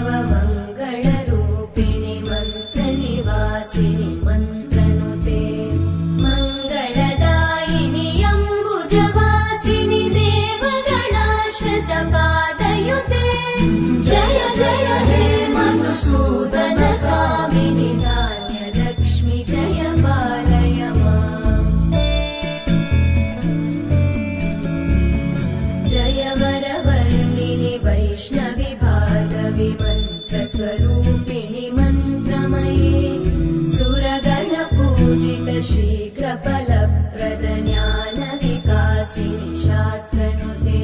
भवमङ्गलरूपिणि मन्त्रनिवासिनि मन्त्रनुते मङ्गलदायिनि अम्बुजवासिनि देवगणाश्रितपादयुते जय जय हे मधुसूदनकामिनि धान्यलक्ष्मि जय पालय माम् जय वरवर्णिनि वैष्णवि भार्गवि मन्त्रस्वरूपिणि मन्त्रमये सुरगणपूजित शीघ्रफलप्रद ज्ञानविकासिनि शास्त्रनुते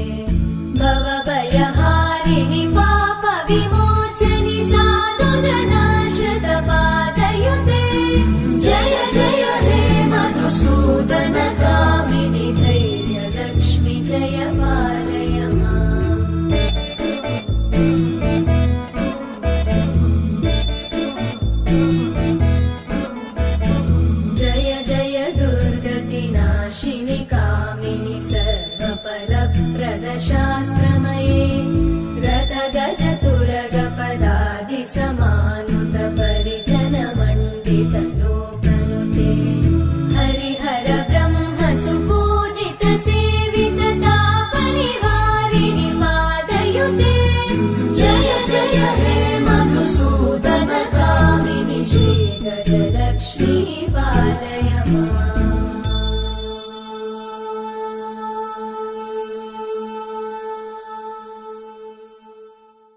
भवभयहारिणि पापविमोचनि साधुजनाश्रितपादयुते जय जय हे मधुसूदनकामिनि धैर्यलक्ष्मि जय पालय माम् जय जय दुर्गतिनाशिनि कामिनि सर्वफलप्रद शास्त्रमये रतगजतुरगपदादिसम